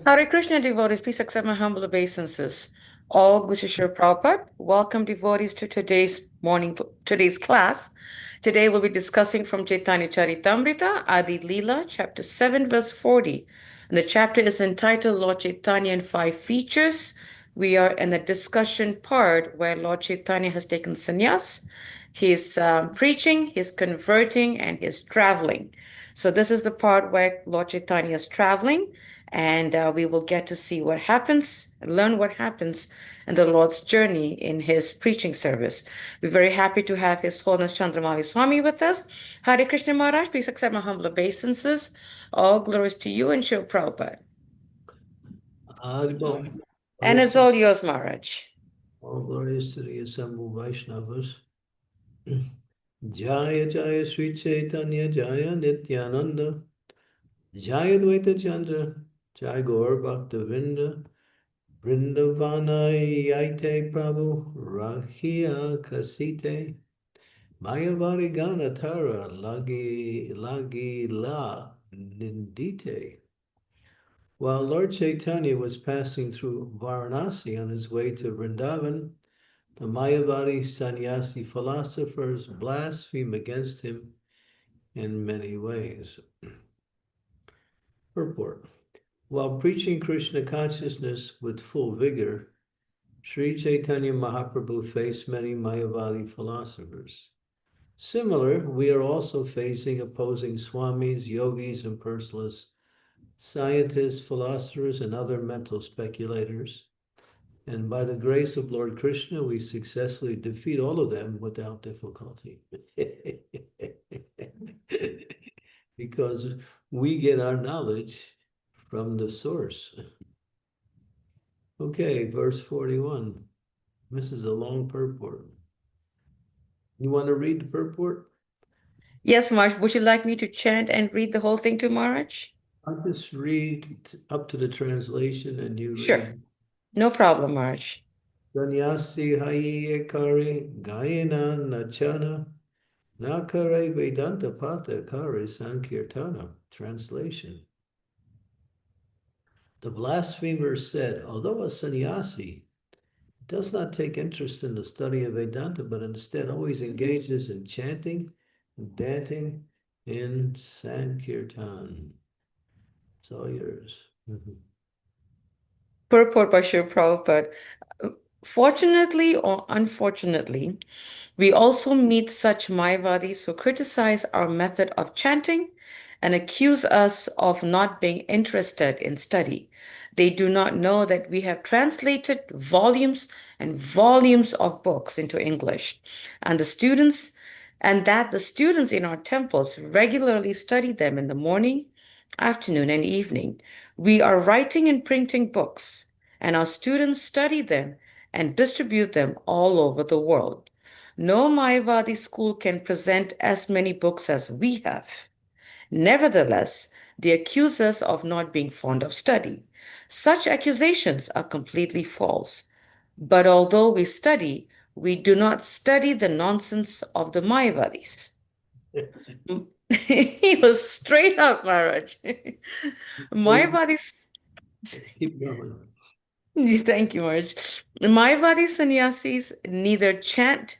Hare Krishna devotees, please accept my humble obeisances. All good to Srila Prabhupada. Welcome devotees to today's class. Today we'll be discussing from Chaitanya Charitamrita, Adi Lila, chapter 7, verse 40. And the chapter is entitled Lord Chaitanya and Five Features. We are in the discussion part where Lord Chaitanya has taken sannyas. He's preaching, he's converting, and he's traveling. So this is the part where Lord Chaitanya is traveling, and we will get to see what happens, learn what happens in the Lord's journey in his preaching service. We're very happy to have His Holiness Chandramauli Swami with us. Hare Krishna Maharaj, please accept my humble obeisances. All glories to you and Srila Prabhupada. And it's all yours, Maharaj. All glories to the assembled Vaishnavas. Jaya Jaya Sri Chaitanya Jaya Nityananda Jaya Dvaita Chandra Jaya Gaur Bhaktavinda Vrindavana Yaite Prabhu Rakhia Kasite Mayavadi Gana Tara Lagi La Nindite. While Lord Chaitanya was passing through Varanasi on his way to Vrindavan, the Mayavadi sannyasi philosophers blaspheme against him in many ways. Purport. While preaching Krishna consciousness with full vigor, Sri Chaitanya Mahaprabhu faced many Mayavadi philosophers. Similar, we are also facing opposing swamis, yogis, impersonalists, scientists, philosophers, and other mental speculators. And by the grace of Lord Krishna, we successfully defeat all of them without difficulty. Because we get our knowledge from the source. Okay, verse 41. This is a long purport. You want to read the purport? Yes, Maharaj. Would you like me to chant and read the whole thing to Maharaj? I'll just read up to the translation and you Sure. read. No problem, Maharaj. Sannyasi haye kare gayana nachana nakare vedanta pata kare sankirtana. Translation. The blasphemer said, although a sannyasi does not take interest in the study of Vedanta, but instead always engages in chanting and dancing in Sankirtan. It's all yours. Purport by Srila Prabhupada. Fortunately or unfortunately, we also meet such Mayavadis who criticize our method of chanting and accuse us of not being interested in study. They do not know that we have translated volumes and volumes of books into English, and that the students in our temples regularly study them in the morning, afternoon, and evening. We are writing and printing books, and our students study them and distribute them all over the world. No Mayavadi school can present as many books as we have. Nevertheless, they accuse us of not being fond of study. Such accusations are completely false. But although we study, we do not study the nonsense of the Mayavadis. He was straight up, Maharaj. Mayavadis. Keep going. Thank you, Maharaj. Mayavadi sannyasis neither chant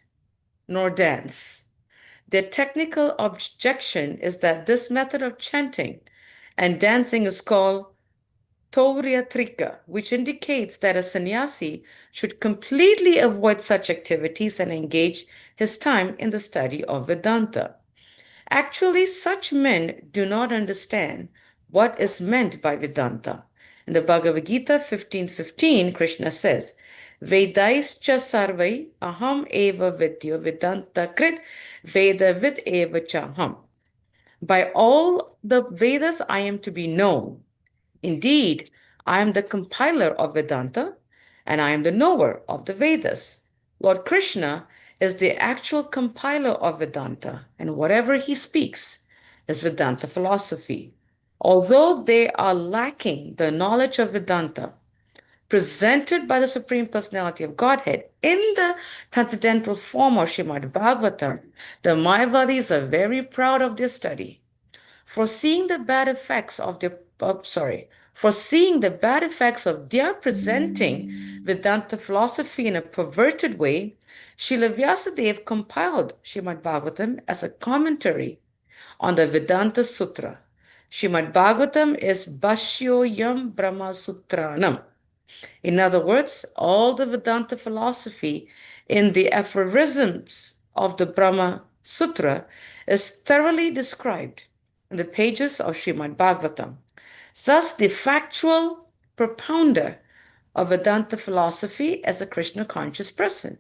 nor dance. Their technical objection is that this method of chanting and dancing is called Tauryatrika, which indicates that a sannyasi should completely avoid such activities and engage his time in the study of Vedanta. Actually, such men do not understand what is meant by Vedanta. In the Bhagavad Gita 15:15, Krishna says, Vedaischa sarvai aham eva vidyo Vedanta krit Vedavid eva chaham. By all the Vedas I am to be known. Indeed, I am the compiler of Vedanta, and I am the knower of the Vedas. Lord Krishna is the actual compiler of Vedanta, and whatever he speaks is Vedanta philosophy. Although they are lacking the knowledge of Vedanta presented by the Supreme Personality of Godhead in the transcendental form of Srimad Bhagavatam, the Mayavadis are very proud of their study. Foreseeing the bad effects of their Foreseeing the bad effects of their presenting Vedanta philosophy in a perverted way, Srila Vyasadeva compiled Srimad Bhagavatam as a commentary on the Vedanta Sutra. Srimad Bhagavatam is Bhashyoyam Brahma Sutranam. In other words, all the Vedanta philosophy in the aphorisms of the Brahma Sutra is thoroughly described in the pages of Srimad Bhagavatam. Thus, the factual propounder of Vedanta philosophy as a Krishna conscious person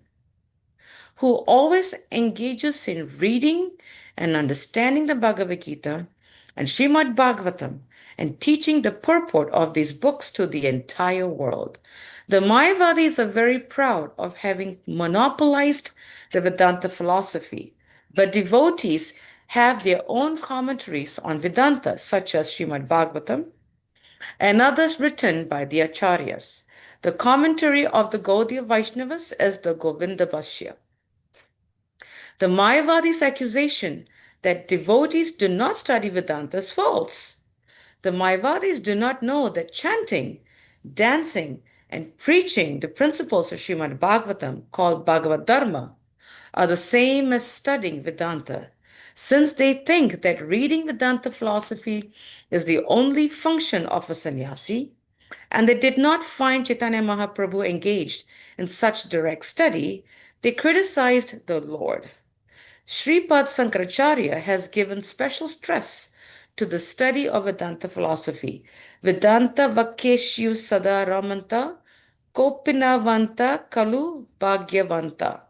who always engages in reading and understanding the Bhagavad Gita and Srimad Bhagavatam and teaching the purport of these books to the entire world. The Mayavadis are very proud of having monopolized the Vedanta philosophy, but devotees have their own commentaries on Vedanta, such as Srimad Bhagavatam and others written by the Acharyas. The commentary of the Gaudiya Vaishnavas is the Govinda Bhashya. The Mayavadi's accusation that devotees do not study Vedanta is false. The Mayavadis do not know that chanting, dancing, and preaching the principles of Srimad Bhagavatam, called Bhagavad Dharma, are the same as studying Vedanta, since they think that reading Vedanta philosophy is the only function of a sannyasi, and they did not find Chaitanya Mahaprabhu engaged in such direct study. They criticized the Lord. Sripad Sankaracharya has given special stress to the study of Vedanta philosophy. Vedanta Vakeshu Sada Ramanta Kopinavanta Kalu Bhagyavanta.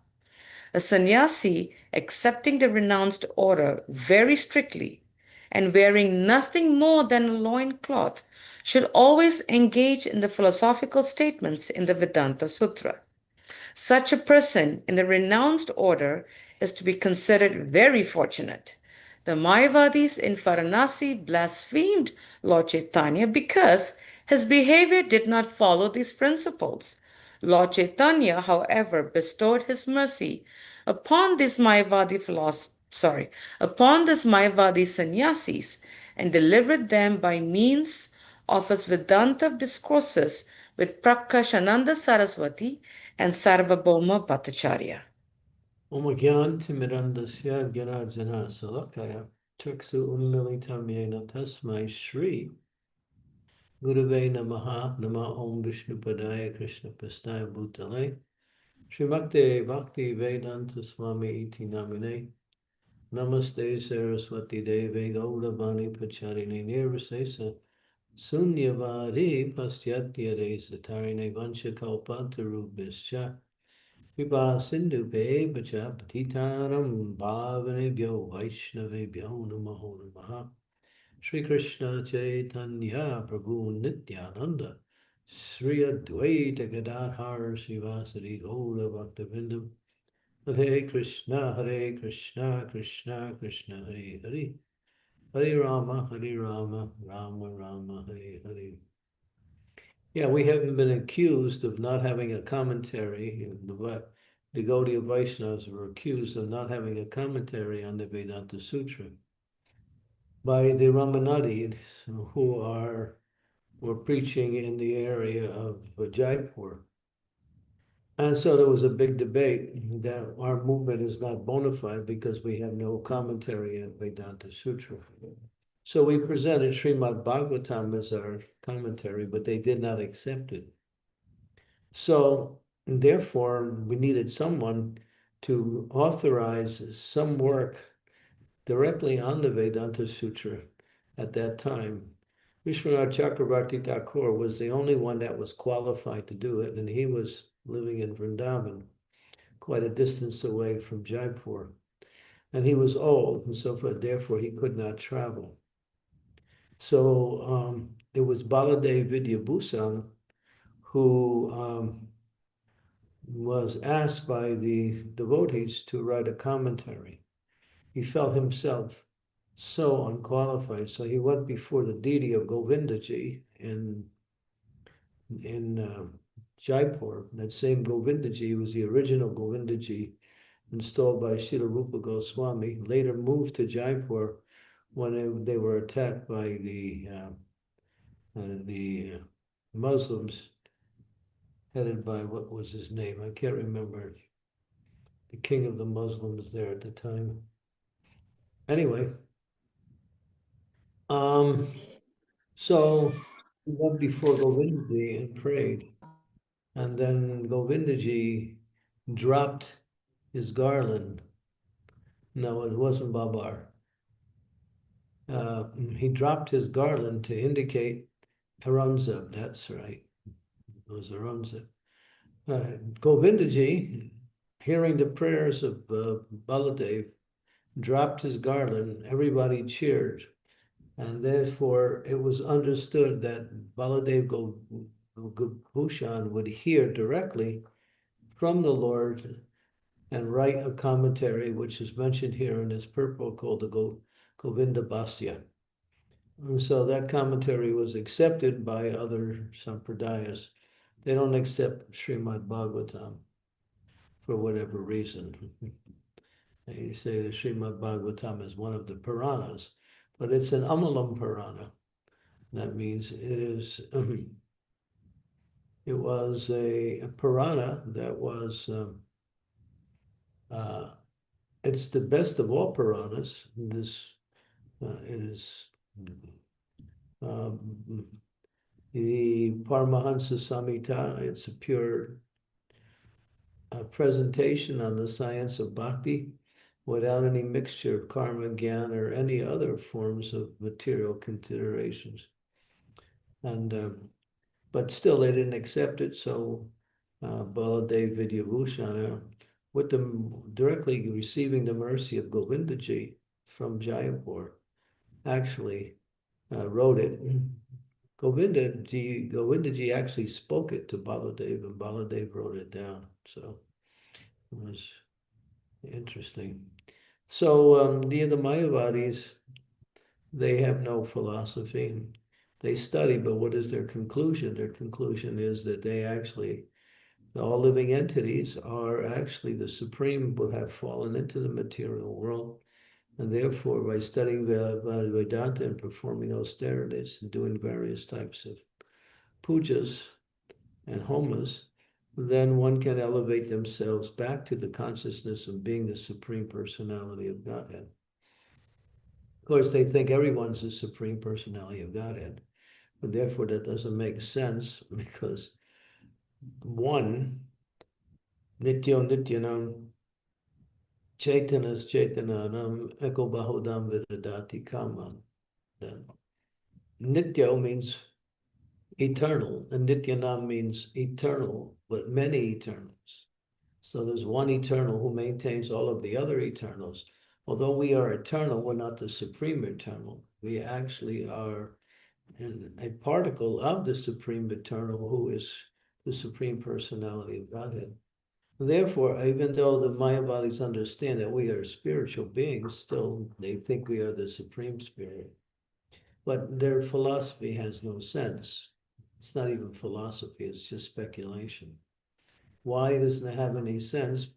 A sannyasi accepting the renounced order very strictly and wearing nothing more than a loin cloth should always engage in the philosophical statements in the Vedanta Sutra. Such a person in the renounced order is to be considered very fortunate. The Mayavadis in Varanasi blasphemed Lord Chaitanya because his behavior did not follow these principles. Lord Chaitanya, however, bestowed his mercy upon these upon these Mayavadi sannyasis and delivered them by means of his Vedanta discourses with Prakashananda Saraswati and Sarvabhauma Bhattacharya. Omagyantimirandasya Gyanarjana Salakaya Chaksu Unmilitam Yena Tasmai Shri Gurave Namaha Nama Om Vishnu Padaya Krishna Pastaya Bhutale Srimakte Bhakti Vedanta Swami Iti Namine Namaste Saraswati Deve Gauravani Pacharini Nirvasesa Sunyavadi Pastyatya Satarine Vanchakalpatarubhischa Vipa Sindhu Pe Pacha Patitanam Bhavanebhyo Vaishnavebhyo Namaho Namaha Shri Krishna Chaitanya Prabhu Nityananda Sri Advaita Gadadhar Srivasadi Gaura Bhaktivinoda Hare Krishna Krishna Krishna Hare Hare Hare Rama Rama Rama Hare Hare. Yeah, we haven't been accused of not having a commentary. The Gaudiya Vaishnavas were accused of not having a commentary on the Vedanta Sutra by the Ramanadis were preaching in the area of Jaipur. And so there was a big debate that our movement is not bona fide because we have no commentary on Vedanta Sutra. So we presented Srimad Bhagavatam as our commentary, but they did not accept it. So therefore, we needed someone to authorize some work directly on the Vedanta Sutra at that time. Vishwanath Chakravarti Thakur was the only one that was qualified to do it, and he was living in Vrindavan, quite a distance away from Jaipur. And he was old and so forth, therefore he could not travel. So it was Baladev Vidyabhushan who was asked by the devotees to write a commentary. He felt himself so unqualified, so he went before the deity of Govindaji in Jaipur. That same Govindaji was the original Govindaji installed by Srila Rupa Goswami, later moved to Jaipur when they were attacked by the the Muslims, headed by, what was his name? I can't remember. The king of the Muslims there at the time. Anyway, so he went before Govindaji and prayed. And then Govindaji dropped his garland. No, it wasn't Babar. He dropped his garland to indicate Aurangzeb. That's right. It was Aurangzeb. Govindaji, hearing the prayers of Baladev, dropped his garland. Everybody cheered. And therefore, it was understood that Baladev Bhushan would hear directly from the Lord and write a commentary, which is mentioned here in this purport called the Govinda Bhastya. And so that commentary was accepted by other sampradayas. They don't accept Srimad Bhagavatam for whatever reason. They say that Srimad Bhagavatam is one of the Puranas, but it's an Amalam Purana. That means it was a Purana that was it's the best of all Puranas. It is the Paramahansa Samhita. It's a pure presentation on the science of bhakti without any mixture of karma, gyan, or any other forms of material considerations. And but still, they didn't accept it. So Baladev Vidyabhushana, with them directly receiving the mercy of Govindaji from Jayapur, actually wrote it. Govindaji actually spoke it to Baladev, and Baladev wrote it down. So it was interesting. So the Mayavadis, they have no philosophy. They study, but what is their conclusion? Their conclusion is that they actually, all living entities are actually the supreme, will have fallen into the material world. And therefore, by studying Vedanta and performing austerities and doing various types of pujas and homas, then one can elevate themselves back to the consciousness of being the Supreme Personality of Godhead. Of course, they think everyone's the Supreme Personality of Godhead, but therefore that doesn't make sense because one, Nityo Nityanam, Chaitanas Chaitananam, Eko Bahodam Vidadati Kaman. Nitya means eternal, and Nityanam means eternal, but many eternals. So there's one eternal who maintains all of the other eternals. Although we are eternal, we're not the supreme eternal. We actually are a particle of the supreme eternal, who is the supreme personality of Godhead. Therefore, even though the Mayavadis understand that we are spiritual beings, still they think we are the supreme spirit. But their philosophy has no sense. It's not even philosophy, it's just speculation. Why doesn't it have any sense?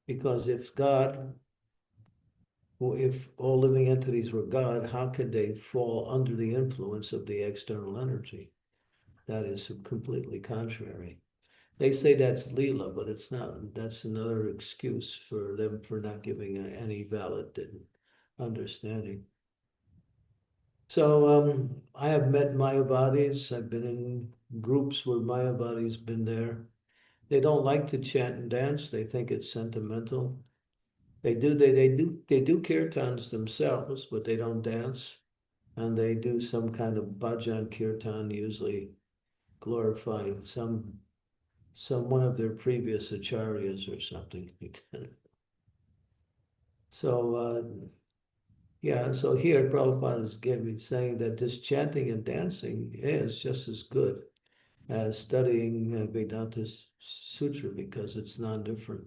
Because if God, if all living entities were God, how could they fall under the influence of the external energy? That is completely contrary. They say that's Lila, but it's not. That's another excuse for them for not giving any valid understanding. So I have met Mayavadis. I've been in groups where Mayavadis been there. They don't like to chant and dance. They think it's sentimental. They do kirtans themselves, but they don't dance. And they do some kind of bhajan kirtan, usually glorifying some one of their previous acharyas or something like that. So yeah, so here Prabhupada is saying that this chanting and dancing is just as good as studying Vedanta Sutra because it's non-different.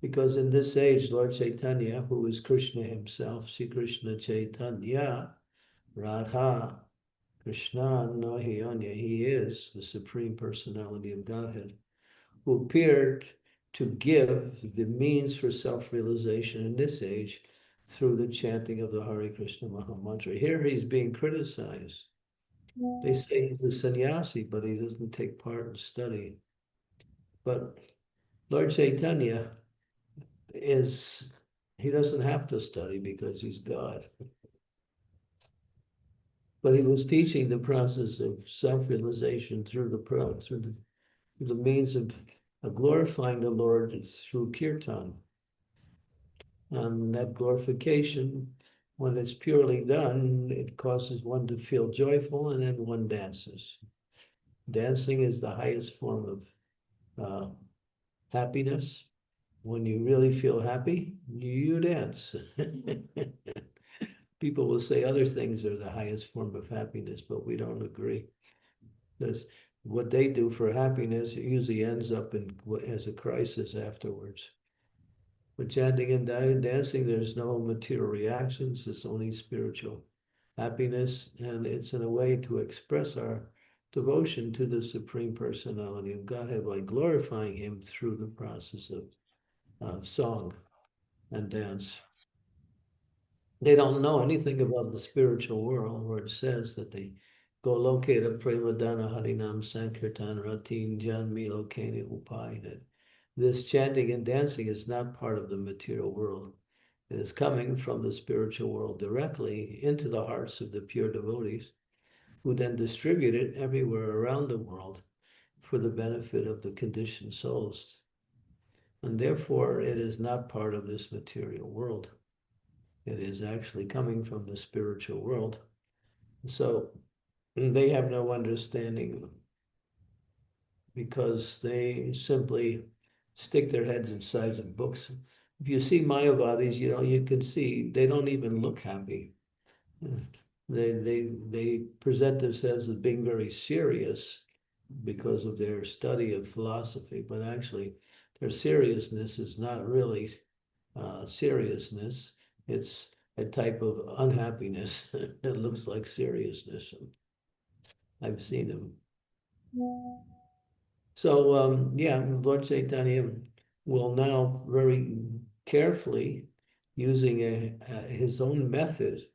Because in this age, Lord Chaitanya, who is Krishna himself, Sri Krishna Chaitanya, Radha, Krishna, Nahiyanya, he is the Supreme Personality of Godhead, who appeared to give the means for self-realization in this age through the chanting of the Hare Krishna Maha Mantra. Here he's being criticized They say he's a sannyasi, but he doesn't take part in study. But Lord Chaitanya is, he doesn't have to study because he's God. But he was teaching the process of self-realization through the means of glorifying the Lord through kirtan. And that glorification, when it's purely done, it causes one to feel joyful, and then one dances. Dancing is the highest form of uh, happiness. When you really feel happy, you dance. People will say other things are the highest form of happiness, but we don't agree. Because what they do for happiness usually ends up in as a crisis afterwards. With chanting and dancing, there's no material reactions, it's only spiritual happiness, and it's in a way to express our devotion to the Supreme Personality of Godhead by glorifying Him through the process of song and dance. They don't know anything about the spiritual world, where it says that they go locate a Premadana Harinam Sankirtan Ratin Jan Milo Kani Upai, that this chanting and dancing is not part of the material world. It is coming from the spiritual world directly into the hearts of the pure devotees, who then distribute it everywhere around the world for the benefit of the conditioned souls. And therefore, it is not part of this material world. It is actually coming from the spiritual world. So they have no understanding because they simply stick their heads inside of books. If you see Mayavadis, you can see they don't even look happy. They present themselves as being very serious because of their study of philosophy, but actually their seriousness is not really seriousness. It's a type of unhappiness that looks like seriousness. I've seen them. So, yeah, Lord Chaitanya will now very carefully, using his own method,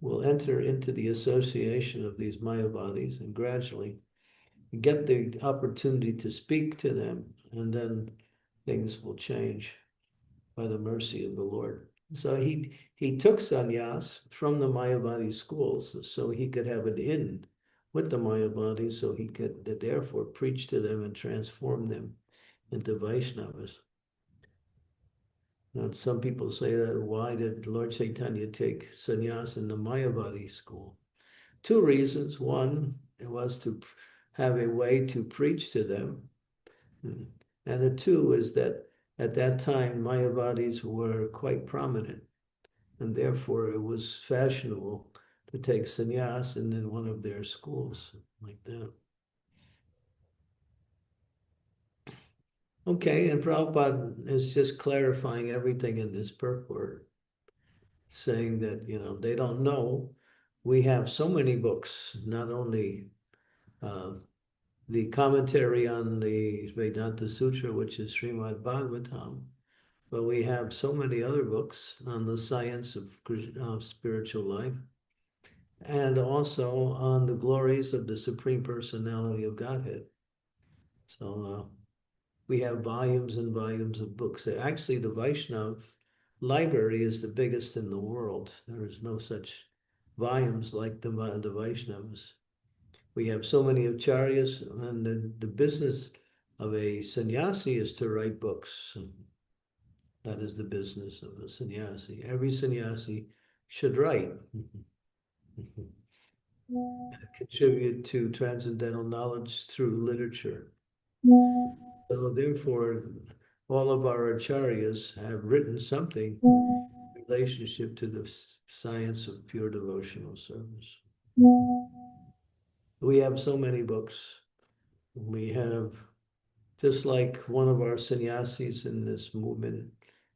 will enter into the association of these Mayavadis and gradually get the opportunity to speak to them, and then things will change by the mercy of the Lord. So he took sannyas from the Mayavadi schools so he could have an in with the Mayavadis, so he could therefore preach to them and transform them into Vaishnavas. Now, some people say that why did Lord Chaitanya take sannyas in the Mayavadi school? Two reasons. One, it was to have a way to preach to them. And the two is that at that time, Mayavadis were quite prominent, and therefore it was fashionable to take sannyas in one of their schools like that. Okay, and Prabhupada is just clarifying everything in this purport, saying that, they don't know. We have so many books, not only the commentary on the Vedanta Sutra, which is Srimad Bhagavatam, but we have so many other books on the science of spiritual life, and also on the glories of the Supreme Personality of Godhead. So we have volumes and volumes of books. Actually, the Vaishnav library is the biggest in the world. There is no such volumes like the Vaishnavas. We have so many acharyas, and the business of a sannyasi is to write books. That is the business of a sannyasi. Every sannyasi should write and contribute to transcendental knowledge through literature. So therefore, all of our acharyas have written something in relationship to the science of pure devotional service. We have so many books. We have, just like one of our sannyasis in this movement,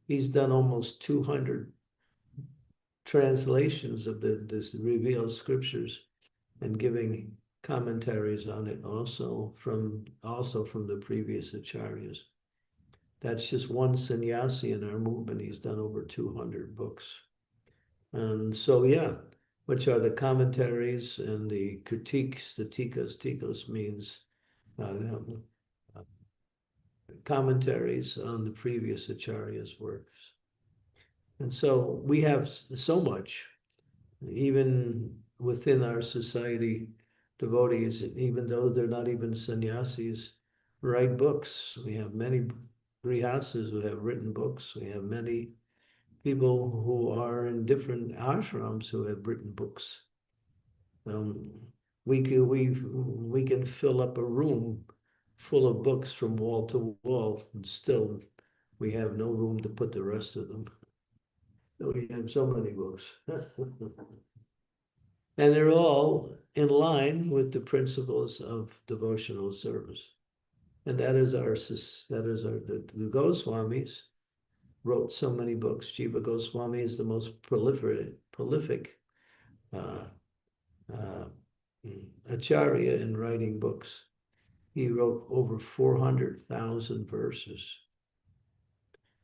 he's done almost 200 translations of this revealed scriptures and giving commentaries on it also from the previous acharyas. That's just one sannyasi in our movement. He's done over 200 books. And so, yeah, which are the commentaries and the critiques, the tikas. Tikas means commentaries on the previous acharyas' works. And so we have so much, even within our society, devotees, even though they're not even sannyasis, write books. We have many grihastas who have written books. We have many people who are in different ashrams who have written books. We can fill up a room full of books from wall to wall, and still we have no room to put the rest of them. We have so many books. And they're all in line with the principles of devotional service. And the Goswamis wrote so many books. Jiva Goswami is the most prolific uh, uh, acharya in writing books. He wrote over 400,000 verses.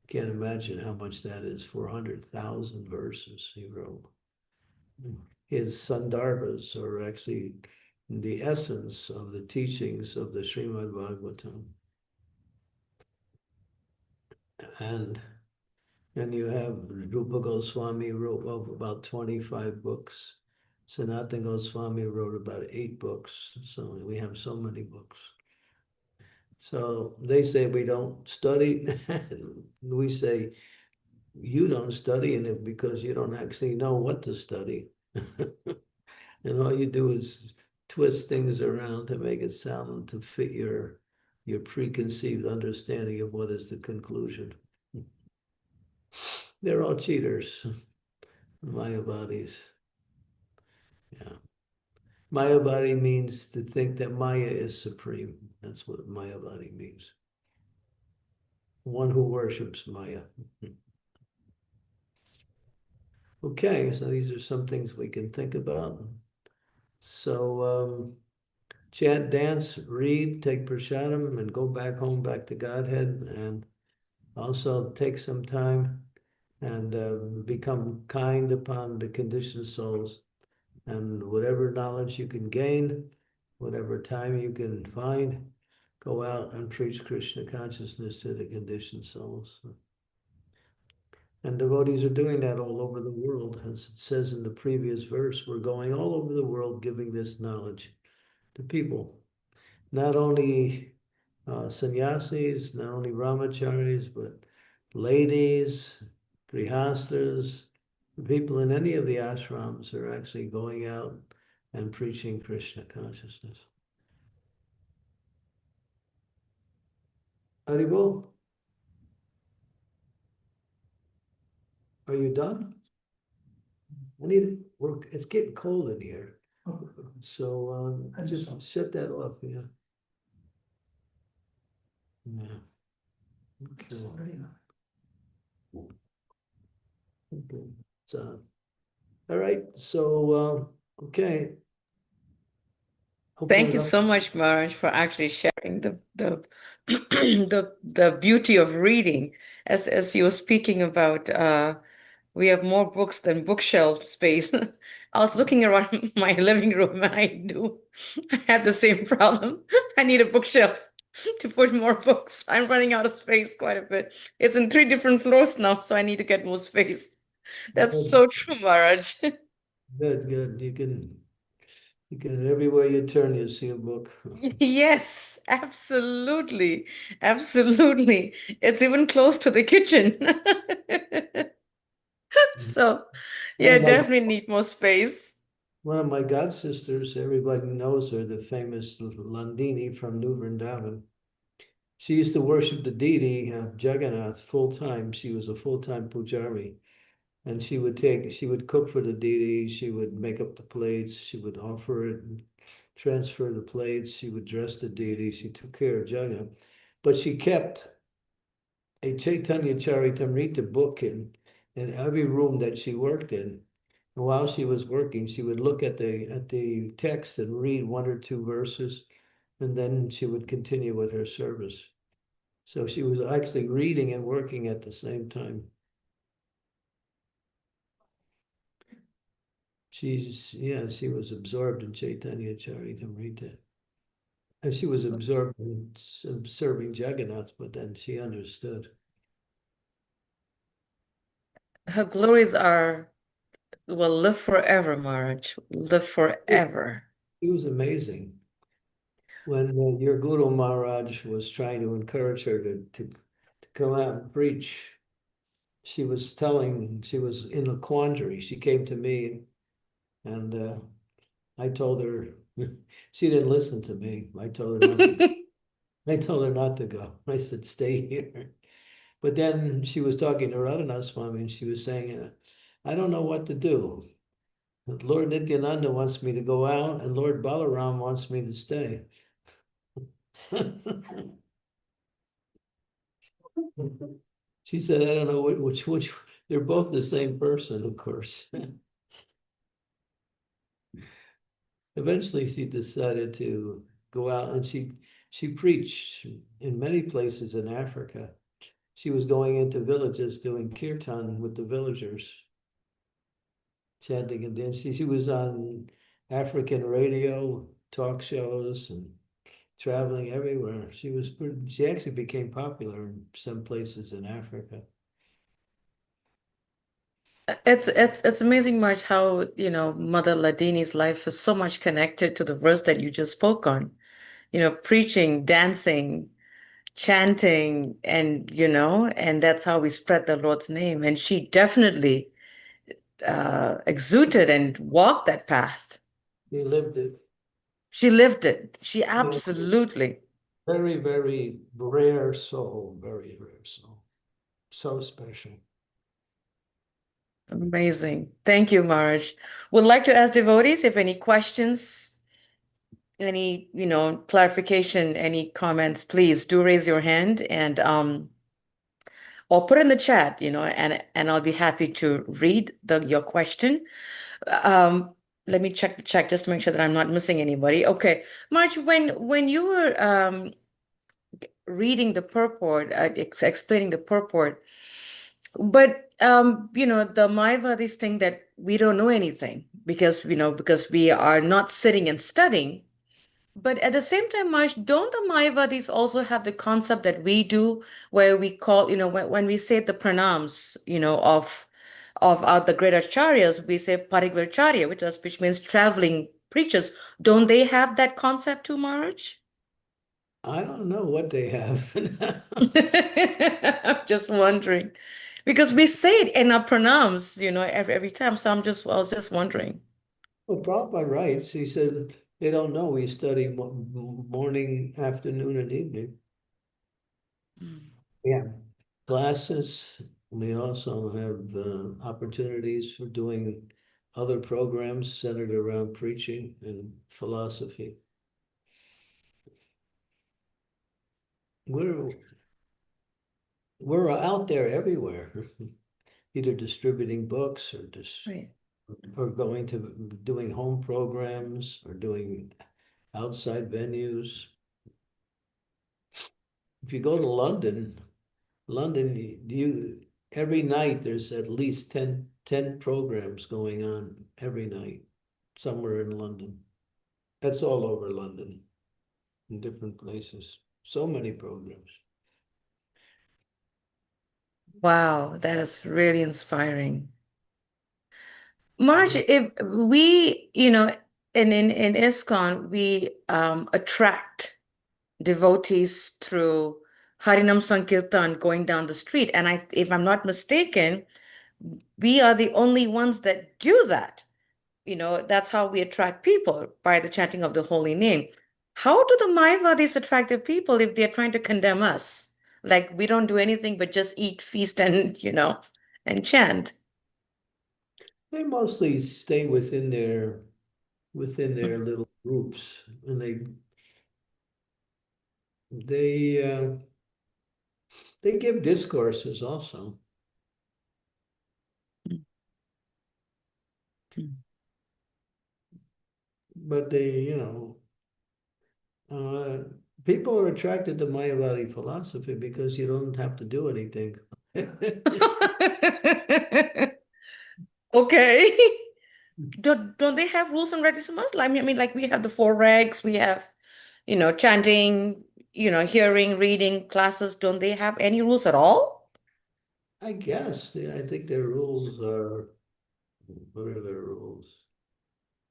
Can't imagine how much that is, 400,000 verses he wrote. His Sandarbhas are actually the essence of the teachings of the Srimad Bhagavatam. And you have Rupa Goswami wrote about 25 books. Sanatana Goswami wrote about 8 books. So we have so many books. So they say we don't study. We say you don't study, and it because you don't actually know what to study. And all you do is twist things around to make it sound to fit your preconceived understanding of what is the conclusion. They're all cheaters, Mayavadis. Yeah. Mayavadi means to think that Maya is supreme. That's what Mayavadi means. One who worships Maya. Okay, so these are some things we can think about. So chant, dance, read, take prasadam, and go back home, back to Godhead, and also take some time and become kind upon the conditioned souls. And whatever knowledge you can gain, whatever time you can find, go out and preach Krishna consciousness to the conditioned souls. And devotees are doing that all over the world. As it says in the previous verse, we're going all over the world giving this knowledge to people. Not only sannyasis, not only brahmacharis, but ladies, grihastas, people in any of the ashrams are actually going out and preaching Krishna consciousness. Haribol, are you done? I need to work. It's getting cold in here. So just shut that off, yeah. Yeah. Okay. Okay. So, all right. So, okay. Thank you so much, Maharaj, for actually sharing the the beauty of reading. As you were speaking about, we have more books than bookshelf space. I was looking around my living room, and I have the same problem. I need a bookshelf to put more books. I'm running out of space quite a bit. It's in 3 different floors now, so I need to get more space. That's so true, Maharaj. Good, good. You can everywhere you turn, you see a book. Yes, absolutely. Absolutely. It's even close to the kitchen. So, One yeah, of my definitely need more space. one of my god sisters, everybody knows her, the famous Landini from New Vrindavan. She used to worship the deity Jagannath full time. She was a full-time pujari. And she would cook for the deity, she would make up the plates, she would offer it and transfer the plates, she would dress the deity, she took care of Jagannath. But she kept a Chaitanya Charitamrita book in every room that she worked in. And while she was working, she would look at the text and read 1 or 2 verses, and then she would continue with her service. So she was actually reading and working at the same time. she was absorbed in Chaitanya Charitamrita. And she was absorbed in serving Jagannath, but then she understood. Her glories are will live forever, Maharaj. Live forever. She was amazing. When your Guru Maharaj was trying to encourage her to come out and preach, she was in a quandary. She came to me and I told her, she didn't listen to me. I told her not to, I told her not to go. I said, stay here. But then she was talking to Radhanath Swami and she was saying, I don't know what to do. Lord Nityananda wants me to go out and Lord Balaram wants me to stay. She said, I don't know which, they're both the same person, of course. Eventually she decided to go out and she preached in many places in Africa. She was going into villages doing kirtan with the villagers, chanting, and then she was on African radio talk shows and traveling everywhere. She actually became popular in some places in Africa. It's amazing, March, how, Mother Ladini's life is so much connected to the verse that you just spoke on. Preaching, dancing, chanting, and that's how we spread the Lord's name. And she definitely exuded and walked that path. She lived it. She lived it. She Yeah, absolutely. very, very rare soul, very rare soul. So special. Amazing. Thank you, Marge. Would like to ask devotees if any questions, any, clarification, any comments, please do raise your hand and or put in the chat, and I'll be happy to read your question. Um, Let me check just to make sure that I'm not missing anybody. Okay, Marge, when you were reading the purport, explaining the purport, but the Mayavadis think that we don't know anything because we are not sitting and studying. But at the same time, Marsh, don't the Mayavadis also have the concept that we do, where we call, when we say the pranams, of the great acharyas, we say parigvaracharya, which means traveling preachers. Don't they have that concept too, Maharaj? I don't know what they have. I'm just wondering. Because we say it in our pranams, every time. So I was just wondering. Well, Prabhupada writes, he said, they don't know we study morning, afternoon, and evening. Yeah. Classes. We also have opportunities for doing other programs centered around preaching and philosophy. We're we're out there everywhere, either distributing books or just Right. or going to doing home programs or doing outside venues. If you go to London, you every night there's at least 10 programs going on every night somewhere in London. That's all over London, in different places. So many programs. Wow, that is really inspiring. Marge, Yeah. if we, in ISKCON, we attract devotees through Harinam Sankirtan going down the street. And if I'm not mistaken, we are the only ones that do that. That's how we attract people, by the chanting of the holy name. How do the Mayavadis attract the people if they're trying to condemn us? Like we don't do anything but just eat, feast, and and chant. They mostly stay within their little groups, and they they give discourses also, but uh, people are attracted to Mayavadi philosophy because you don't have to do anything. Okay. don't they have rules and regulations? I mean, like we have the four regs, we have, chanting, hearing, reading classes. Don't they have any rules at all? I guess, yeah, I think their rules are, what are their rules?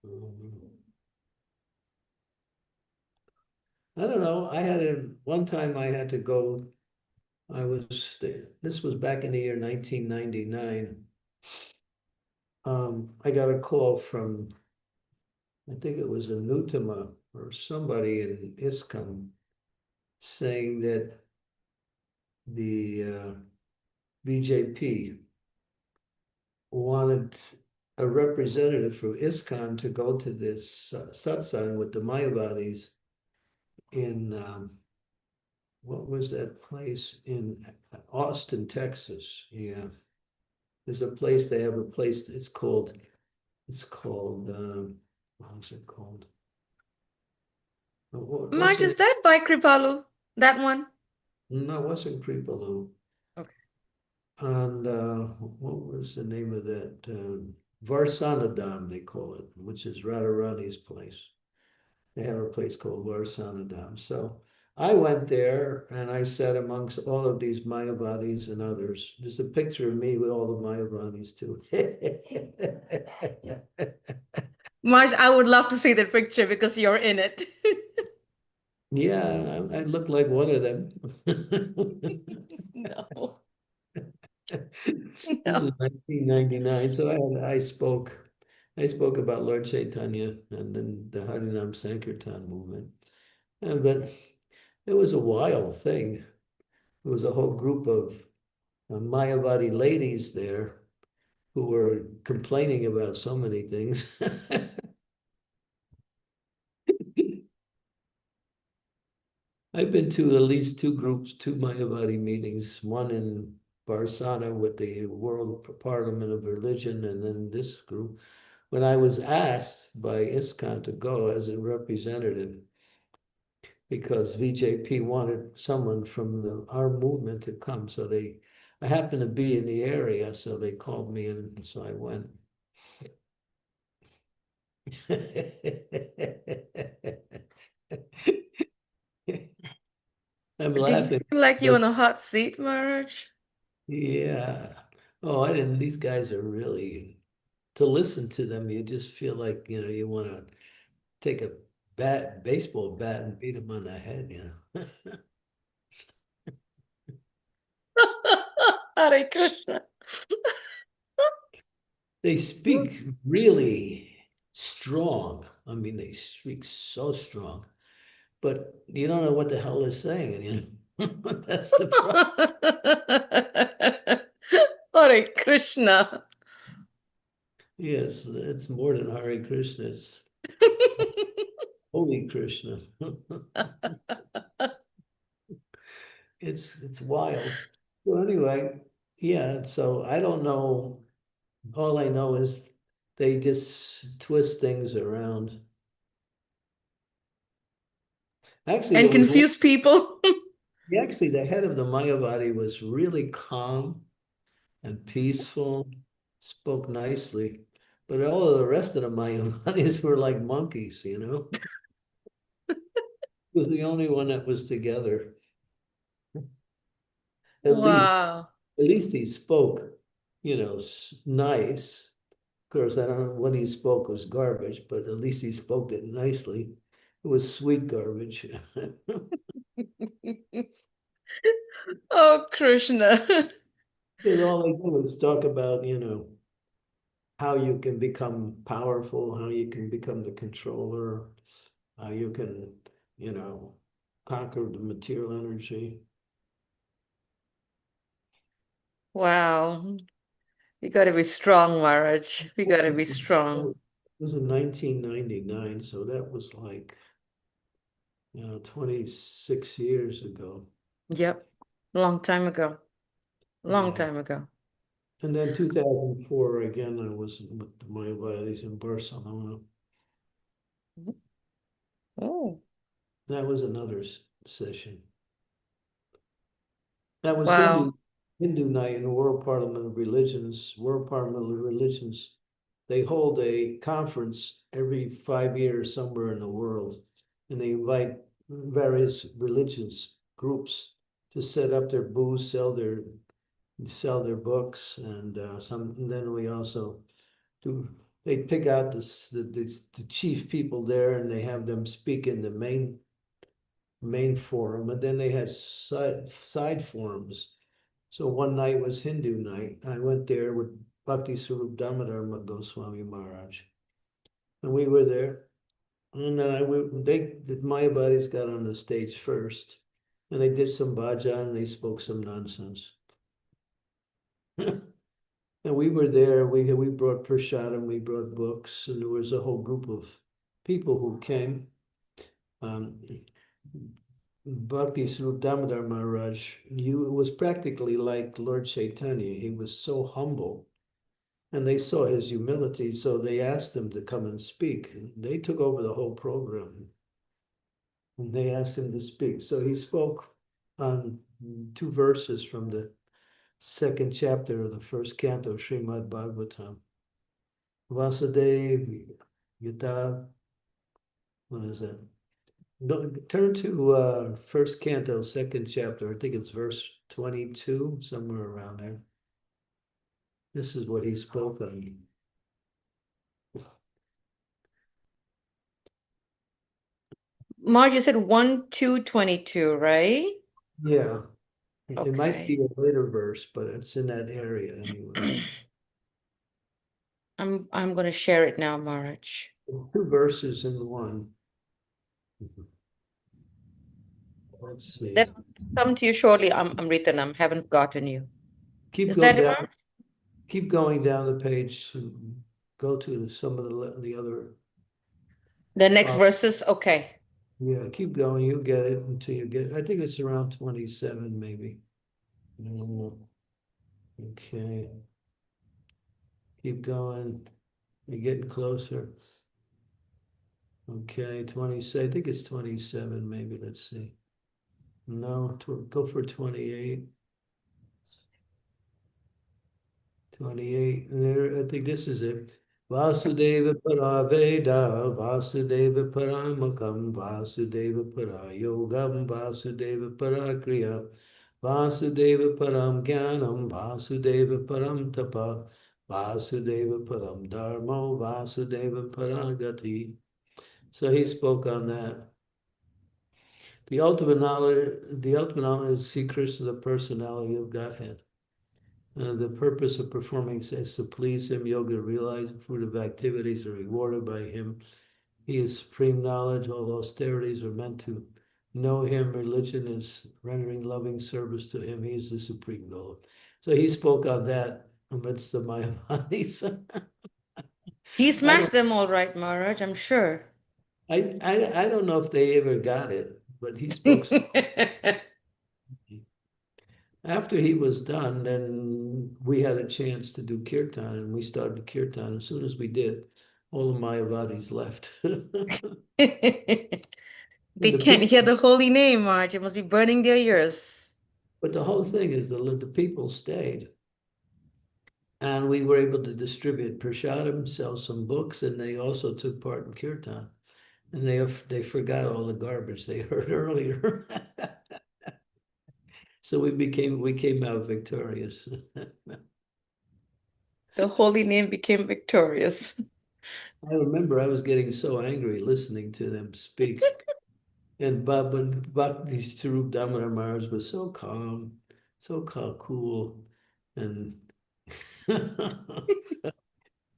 Um, I don't know. One time I had to go, this was back in the year 1999. I got a call from, I think it was a Nutama or somebody in ISKCON saying that the BJP wanted a representative from ISKCON to go to this satsang with the Mayavadis in what was that place in Austin, Texas? Yeah, there's a place they have a place. It's called what's it called? What's Marge, the is that by Kripalu? That one? No, it wasn't Kripalu. Okay. And what was the name of that? Varsanadam, they call it, which is Radharani's place. They have a place called Varsanadam. So I went there and I sat amongst all of these Mayavadis and others. There's a picture of me with all the Mayavadis too. Marge, I would love to see that picture because you're in it. Yeah, I look like one of them. No, This no. was 1999, so I spoke about Lord Chaitanya and then the Harinam Sankirtan movement. But it was a wild thing. There was a whole group of Mayavadi ladies there who were complaining about so many things. I've been to at least two Mayavadi meetings, one in Barsana with the World Parliament of Religion, and then this group. When I was asked by ISKCON to go as a representative, because VJP wanted someone from our movement to come, I happened to be in the area, so they called me and so I went. I'm Did you laughing, feel like you but on a hot seat, Marge? yeah. Oh, I didn't. These guys are really, to listen to them, you just feel like, you want to take a baseball bat and beat them on the head. Hare Krishna. They speak really strong. I mean, they speak so strong, but you don't know what the hell they're saying. That's the problem. Hare Krishna. Yes, it's more than Hare Krishna. It's Holy Krishna. It's wild. So anyway, yeah, so I don't know. All I know is they just twist things around. Actually, And there was one, confuse people. actually, the head of the Mayavadi was really calm and peaceful, spoke nicely. But all of the rest of the Mayavadis were like monkeys. He was the only one that was together. At least, Wow. at least he spoke, nice. Of course, I don't know what he spoke was garbage, but at least he spoke it nicely. It was sweet garbage. Oh, Krishna. Because all they do was talk about, how you can become powerful, how you can become the controller, how you can, you know, conquer the material energy. Wow. You got to be strong, Maharaj. You got to be strong. It was in 1999, so that was like, 26 years ago. Yep. Long time ago. Long Yeah. time ago. And then 2004, again, I was with my buddies in Barcelona. Oh, That was another session. That was wow. Hindu night in the World Parliament of Religions, World Parliament of Religions. they hold a conference every 5 years somewhere in the world, and they invite various religious groups to set up their booths, sell their books, and some. And then we also do. They pick out the chief people there, and they have them speak in the main forum, and then they had side forums. So one night was Hindu night. I went there with Bhakti Swarup Damodar Goswami Maharaj, and we were there. And then the Mayavadis got on the stage first, and they did some bhajan, and they spoke some nonsense. And we were there. We brought prasadam, we brought books, and there was a whole group of people who came. Bhakti Swarup Damodar Maharaj, it was practically like Lord Chaitanya. He was so humble, and they saw his humility, so they asked him to come and speak. They took over the whole program, and they asked him to speak. So he spoke on 2 verses from the second chapter of the first canto, Srimad Bhagavatam. Vasudev Yata, what is that? Turn to first canto, second chapter. I think it's verse 22, somewhere around there. This is what he spoke on. Marge, you said 1, 2, 22, right? Yeah, it might be Okay. a later verse, but it's in that area anyway. I'm gonna share it now, Marge. 2 verses in one. Let's see. That will come to you shortly. I'm Ritanam. Haven't forgotten you. Keep Is that going it, down. Marge? Keep going down the page. Go to some of the other. The next verses? Okay. Yeah, keep going. You'll get it until you get. I think it's around 27, maybe. Okay. Keep going. You're getting closer. Okay, 20. I think it's 27, maybe. Let's see. No, go for 28. 28. And there, I think this is it. Vasudeva Paraveda, Vasudeva Paramakam, Vasudeva Parayogam, Vasudeva Parakriya, Vasudeva Param Jnanam, Vasudeva Param Tapa, Vasudeva Param Dharma, Vasudeva Paragati. So he spoke on that. The ultimate knowledge is see Krishna, the personality of Godhead. The purpose of performing is to please him. Yoga realize the fruit of activities are rewarded by him. He is supreme knowledge. All austerities are meant to know him. Religion is rendering loving service to him. He is the supreme goal. So he spoke on that amidst the Mayavadis. He I smashed don't them all right, Maharaj, I'm sure. I don't know if they ever got it, but he spoke so. After he was done, then we had a chance to do kirtan, and we started kirtan. As soon as we did, all the Mayavadis left. They The can't hear people, the holy name, Marge. It must be burning their ears. but the whole thing is the people stayed, and we were able to distribute prasadam, sell some books, and they also took part in kirtan. And they forgot all the garbage they heard earlier. So we came out victorious. The holy name became victorious. I remember I was getting so angry listening to them speak. And Bhakti Swarup Damodar Maharaj was so calm, cool, and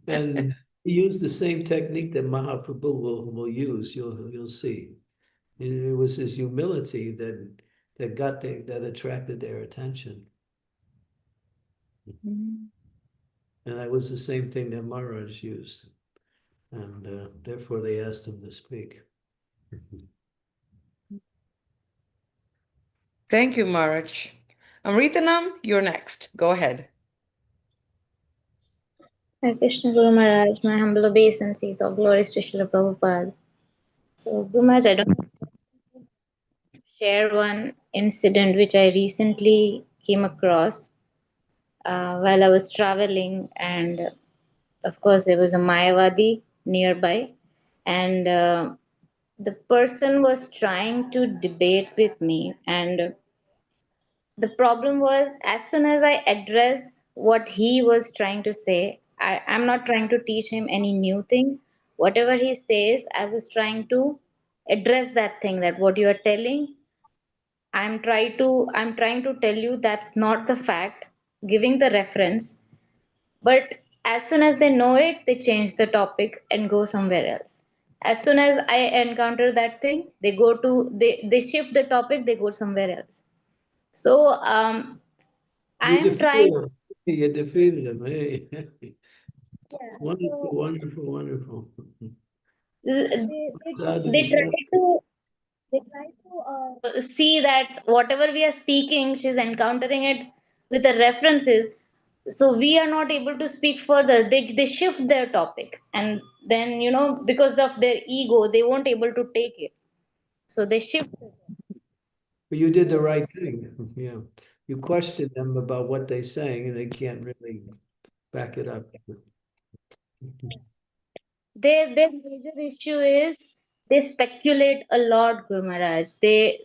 and he used the same technique that Mahaprabhu will use. You'll see. It was his humility that attracted their attention, Mm. and that was the same thing that Maharaj used, and therefore they asked him to speak. Thank you, Maharaj. Amritanam, you're next. Go ahead. Hare Krishna Guru Maharaj, my humble obeisances of glories to Srila Prabhupada. So, Guru Maharaj, I don't share one incident which I recently came across while I was traveling, and of course, there was a Mayavadi nearby, and the person was trying to debate with me. And the problem was, as soon as I address what he was trying to say, I'm not trying to teach him any new thing. Whatever he says, I was trying to address that thing, that what you are telling, I'm trying to tell you that's not the fact, giving the reference. But as soon as they know it, they change the topic and go somewhere else. As soon as I encounter that thing, they shift the topic, they go somewhere else. So I You am defeated trying. him. You defeated him. Hey. Yeah, Wonderful, so wonderful, wonderful. they Sadhu, try to see that whatever we are speaking, she's encountering it with the references. So we are not able to speak further. They shift their topic, and then because of their ego, they won't able to take it. So they shift. but you did the right thing. Yeah. You questioned them about what they're saying, and they can't really back it up. Their major issue is they speculate a lot, Guru Maharaj. They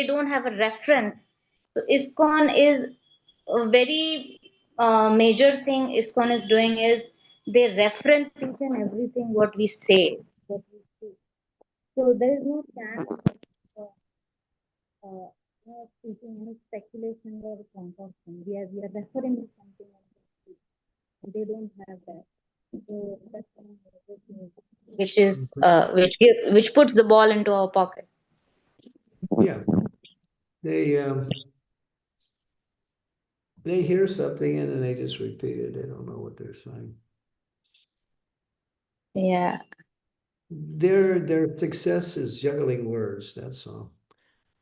don't have a reference. So ISKCON is a very major thing ISKCON is doing is they reference each and everything what we say, what we speak. So there is no chance of speaking any speculation or concoction. We are referring to something and they don't have that. So that's one of the things which puts the ball into our pocket. Yeah. They they hear something and then they just repeat it. They don't know what they're saying. Yeah. Their success is juggling words, that's all.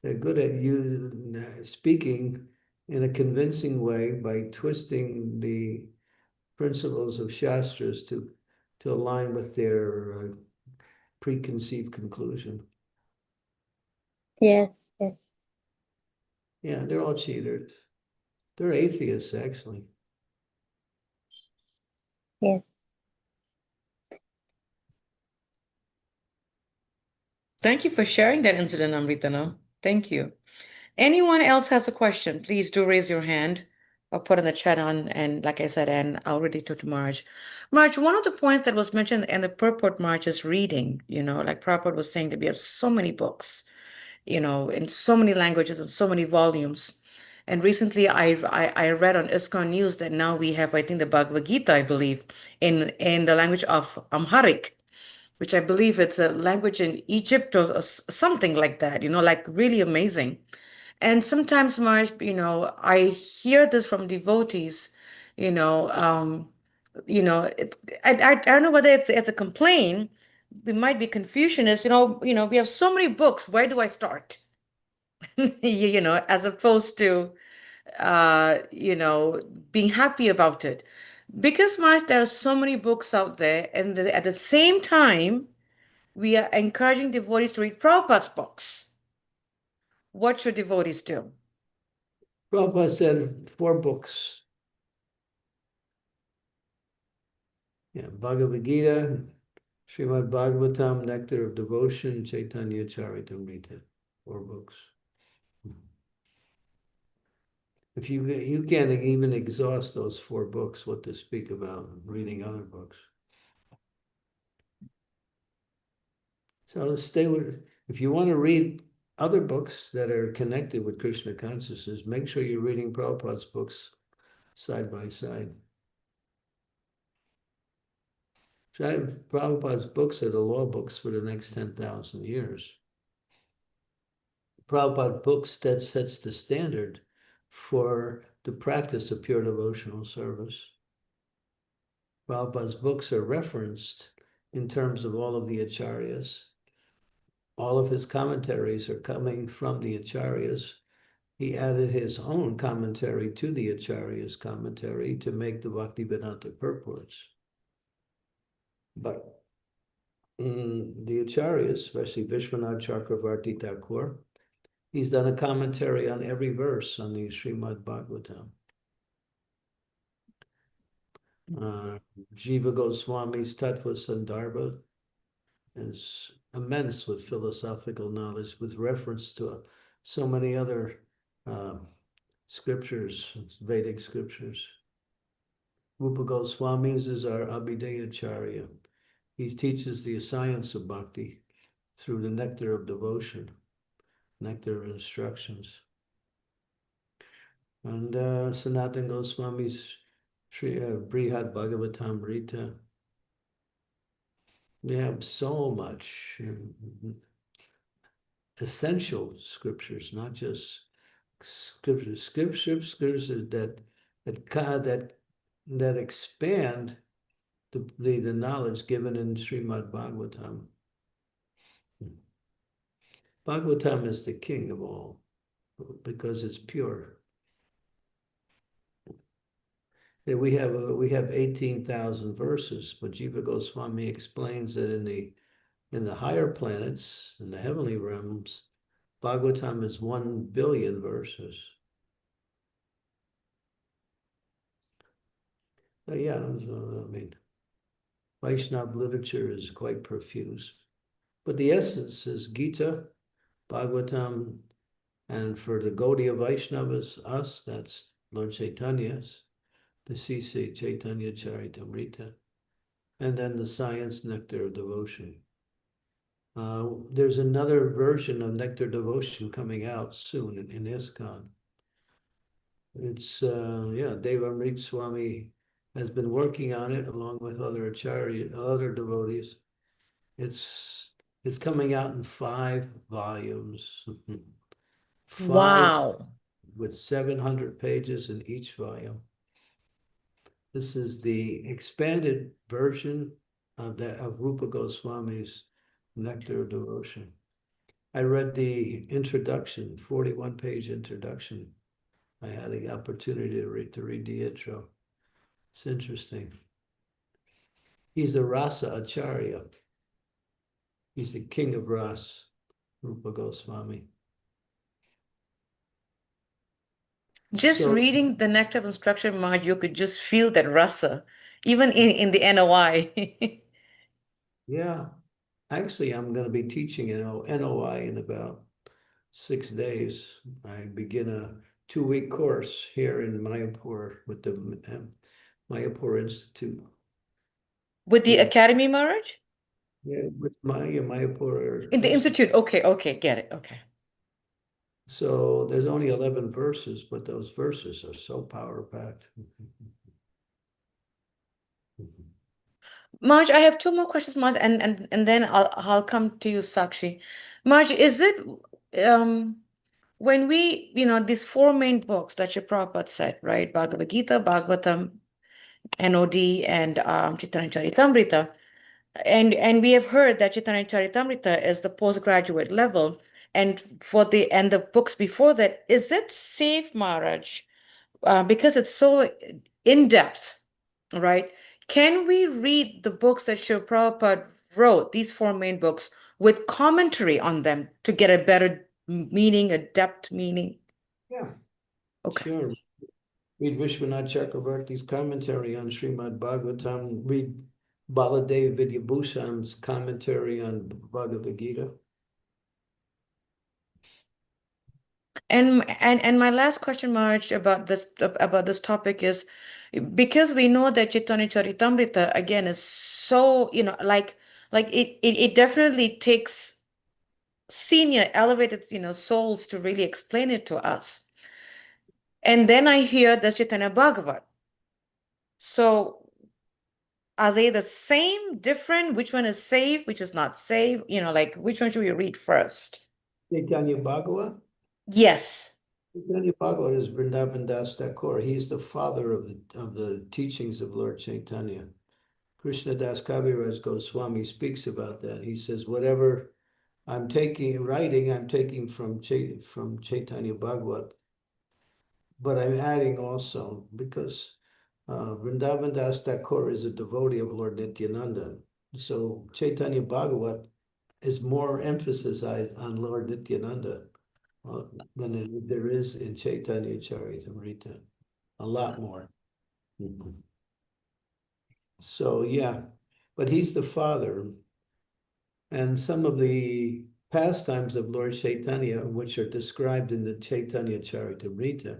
They're good at speaking in a convincing way by twisting the principles of Shastras to align with their preconceived conclusion. Yes. Yes. Yeah, they're all cheaters. They're atheists, actually. Yes. Thank you for sharing that incident, Amritana. Thank you. Anyone else has a question, please do raise your hand or put in the chat on. And like I said, and I'll read it to Marge. Marge, one of the points that was mentioned in the purport, Marge, is reading. Like Prabhupada was saying that we have so many books, in so many languages and so many volumes. And recently I read on ISKCON News that now we have, I think, the Bhagavad Gita, I believe, in the language of Amharic, which I believe it's a language in Egypt or something like that, like really amazing. And sometimes, Marge, I hear this from devotees, you know, um, I don't know whether it's a complaint. It might be confusion is, we have so many books. Where do I start? As opposed to, being happy about it. Because, Marge, there are so many books out there. And at the same time, we are encouraging devotees to read Prabhupada's books. What should devotees do? Prabhupada said 4 books. Yeah, Bhagavad Gita, Srimad Bhagavatam, Nectar of Devotion, Chaitanya Charitamrita. 4 books. If you can't even exhaust those 4 books, what to speak about reading other books. So stay with, if you want to read other books that are connected with Krishna consciousness, make sure you're reading Prabhupada's books side by side. Prabhupada's books are the law books for the next 10,000 years. Prabhupada books that sets the standard for the practice of pure devotional service. Prabhupada's books are referenced in terms of all of the acharyas. All of his commentaries are coming from the acharyas. He added his own commentary to the acharyas' commentary to make the Bhaktivedanta purports. But the acharyas, especially Vishwanath Chakravarti Thakur, he's done a commentary on every verse on the Srimad Bhagavatam. Jiva Goswami's Tattva Sandarbha is immense with philosophical knowledge with reference to so many other scriptures, Vedic scriptures. Rupa Goswami's is our Abhidayacharya. He teaches the science of bhakti through the nectar of devotion, nectar of instructions. And Sanatana Goswami's Brihad Bhagavatamrita. We have so much essential scriptures, not just scriptures that expand the knowledge given in Srimad Bhagavatam. Bhagavatam is the king of all because it's pure. We have 18,000 verses, but Jiva Goswami explains that in the higher planets, in the heavenly realms, Bhagavatam is 1 billion verses. Yeah, so, I mean, Vaishnava literature is quite profuse, but the essence is Gita, Bhagavatam, and for the Gaudiya Vaishnavas, us, that's Lord Chaitanya's, the CC Chaitanya Charitamrita, and then the science nectar of devotion. There's another version of nectar devotion coming out soon in ISKCON. It's Devamrit Swami has been working on it along with other devotees. It's coming out in 5 volumes. 5 Wow. with 700 pages in each volume. This is the expanded version of Rupa Goswami's Nectar of Devotion. I read the introduction, 41-page introduction. I had the opportunity to read the intro. It's interesting. He's a Rasa Acharya. He's the king of Ras, Rupa Goswami. Just reading the Nectar of Instruction, Maharaj, you could just feel that rasa, even in the NOI. Yeah, actually, I'm going to be teaching NOI in about 6 days. I begin a 2-week course here in Mayapur with the Mayapur Institute. With the Academy, Maharaj? Yeah, with Mayapur. In the Institute. Okay, get it. Okay. So there's only 11 verses, but those verses are so power-packed. Marge, I have 2 more questions, Marge, and then I'll come to you, Sakshi. Marge, is it when we, these 4 main books that your Prabhupada said, right? Bhagavad Gita, Bhagavatam, NOD, and Chaitanya Charitamrita. And we have heard that Chaitanya Charitamrita is the postgraduate level. And the books before that, is it safe, Maharaj? Because it's so in-depth, right? Can we read the books that Srila Prabhupada wrote, these 4 main books, with commentary on them to get a better meaning, a depth meaning? Yeah, Okay. sure. Read Vishwanath Chakravarti's commentary on Srimad Bhagavatam. Read Baladev Vidyabhushan's commentary on Bhagavad Gita. And my last question, Marge, about this topic is because we know that Chaitanya Charitamrita again is so, like it definitely takes senior elevated, souls to really explain it to us. And then I hear the Chaitanya Bhagavat. So are they the same, different? Which one is safe, which is not safe? Like which one should we read first? Chaitanya Bhagavat? Yes. Chaitanya Bhagavat is Vrindavan Das Thakur. He's the father of the teachings of Lord Chaitanya. Krishna Das Kaviraj Goswami speaks about that. He says, whatever I'm taking from Chaitanya Bhagavat, but I'm adding also because Vrindavan Das Thakur is a devotee of Lord Nityananda. So Chaitanya Bhagavat is more emphasis on Lord Nityananda than there is in Chaitanya Charitamrita. A lot more. So yeah, but he's the father. And some of the pastimes of Lord Chaitanya, which are described in the Chaitanya Charitamrita,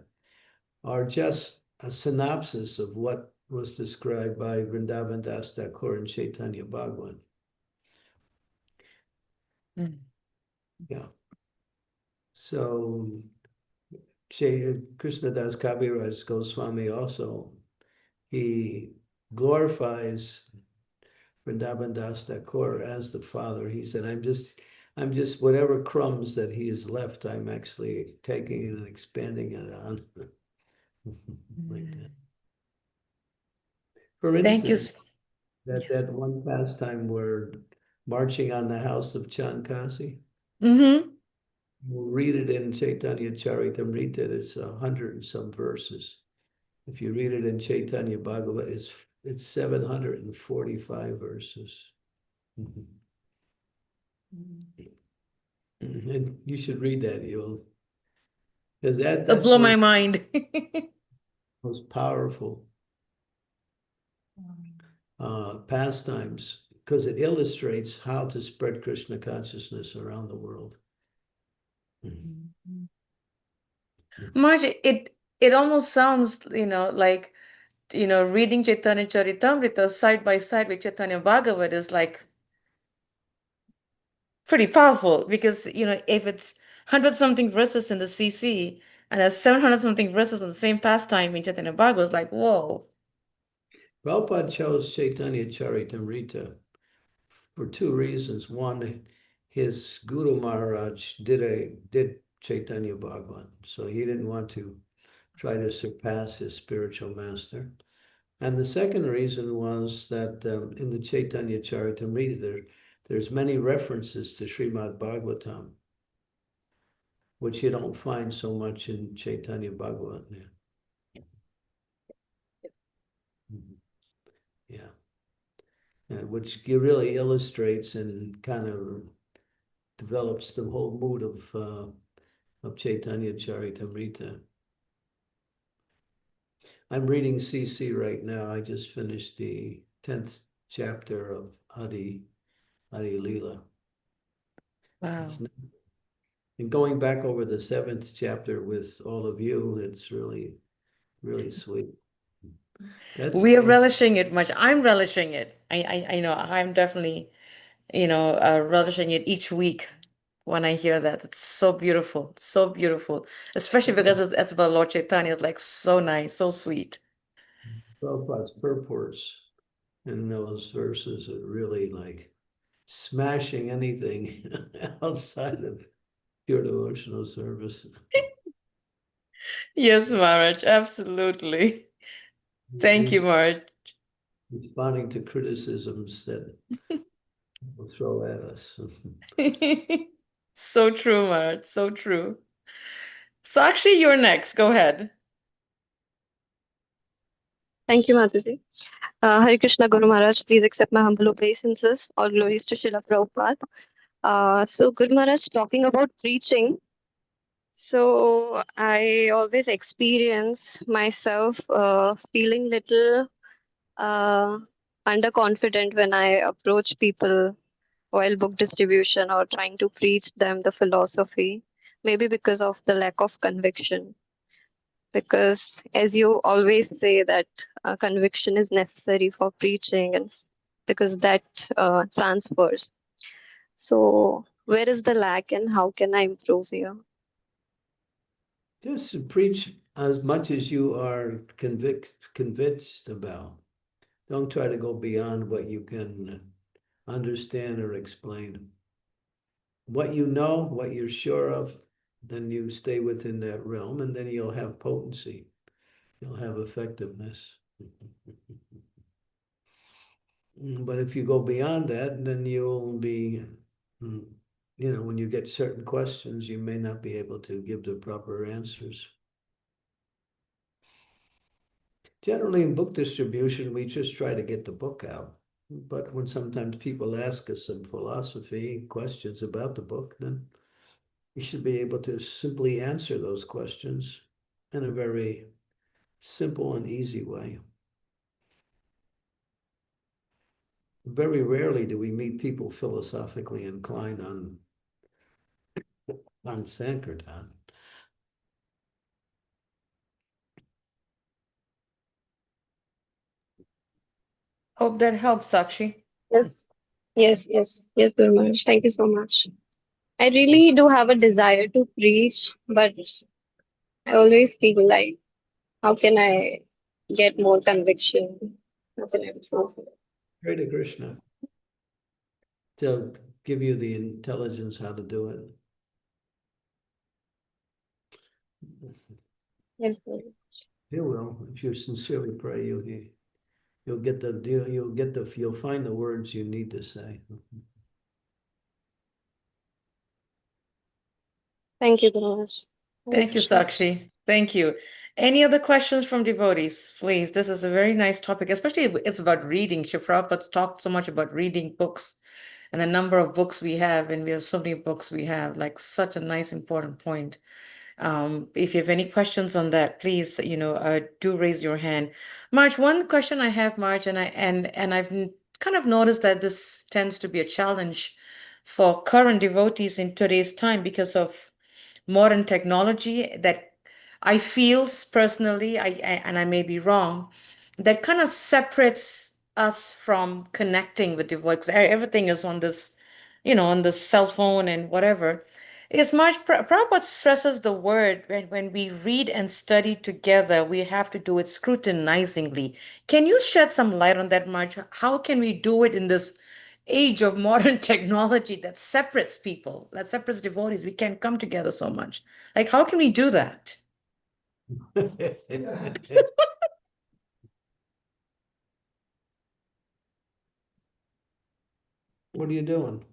are just a synopsis of what was described by Vrindavan Das Thakur and Chaitanya Bhagavan. Mm. Yeah. So Krishnadas Kaviraj Goswami also, he glorifies Vrindavan Das Thakur as the father. He said, I'm just whatever crumbs that he has left, I'm actually taking it and expanding it on. Like that. For Thank you. instance, Yes. that one pastime where marching on the house of Chankasi. Mm-hmm. We'll read it in Chaitanya Charitamrita. It's 100 and some verses. If you read it in Chaitanya Bhagavat, it's 745 verses. And you should read that. Because It'll that's blow one my of the mind. most powerful pastimes, because it illustrates how to spread Krishna consciousness around the world. Marge, it almost sounds, like, reading Chaitanya Charitamrita side by side with Chaitanya Bhagavat is like pretty powerful because, if it's 100 something verses in the CC and there's 700 something verses on the same pastime in Chaitanya Bhagavat, it's like, whoa. Prabhupada chose Chaitanya Charitamrita for two reasons. One, his Guru Maharaj did Chaitanya Bhagavan, so he didn't want to try to surpass his spiritual master. And the second reason was that in the Chaitanya Charitamrita, there's many references to Srimad Bhagavatam, which you don't find so much in Chaitanya Bhagavat. Yeah. Which really illustrates and kind of develops the whole mood of Chaitanya Charitamrita. I'm reading CC right now. I just finished the 10th chapter of Adi Lila. Wow. And going back over the 7th chapter with all of you, it's really, really sweet. We are relishing it much. I'm relishing it. I know I'm definitely, relishing it each week when I hear that. It's so beautiful, especially because it's about Lord Chaitanya. It's like so nice, so sweet. Prabhupada's purports in those verses are really like smashing anything outside of pure devotional service. Yes, Maharaj, absolutely. Thank you, Maharaj. Responding to criticisms that will throw at us. So true, Maharaj, so true. Sakshi, you're next. Go ahead. Thank you, Mataji. Hare Krishna Guru Maharaj, please accept my humble obeisances. All glories to Srila Prabhupada. So, Guru Maharaj, talking about preaching. So, I always experience myself feeling little uh, underconfident when I approach people while book distribution or trying to preach them the philosophy, maybe because of the lack of conviction. Because as you always say that conviction is necessary for preaching and because that transfers. So where is the lack and how can I improve here? Just preach as much as you are convinced about. Don't try to go beyond what you can understand or explain. What you know, what you're sure of, then you stay within that realm, and then you'll have potency. You'll have effectiveness. But if you go beyond that, then you'll be, when you get certain questions, you may not be able to give the proper answers. Generally, in book distribution, we just try to get the book out. But when sometimes people ask us some philosophy questions about the book, then we should be able to simply answer those questions in a very simple and easy way. very rarely do we meet people philosophically inclined on Sankirtan. Hope that helps, Sakshi. Yes, yes, Guru Maharaj. Thank you so much. I really do have a desire to preach, but I always feel like, how can I get more conviction? How can I improve? Pray to Krishna to give you the intelligence how to do it. Yes, Guru. He will. If you sincerely pray, you'll find the words you need to say. Thank you, Guru Maharaj. Hare Thank you, Krishna. Sakshi. Thank you. Any other questions from devotees? Please, this is a very nice topic, especially it's about reading. Shri Prabhupada's talked so much about reading books and the number of books we have, and we have so many books we have, like such a nice, important point. If you have any questions on that, please, do raise your hand. Marge, one question I have, Marge, and I've kind of noticed that this tends to be a challenge for current devotees in today's time because of modern technology that I feel personally, and I may be wrong, that kind of separates us from connecting with devotees. Everything is on this, on this cell phone and whatever. Is much Prabhupada stresses the word when we read and study together, we have to do it scrutinizingly. Can you shed some light on that, Marge? How can we do it in this age of modern technology that separates people, that separates devotees? We can't come together so much. Like, how can we do that? What are you doing?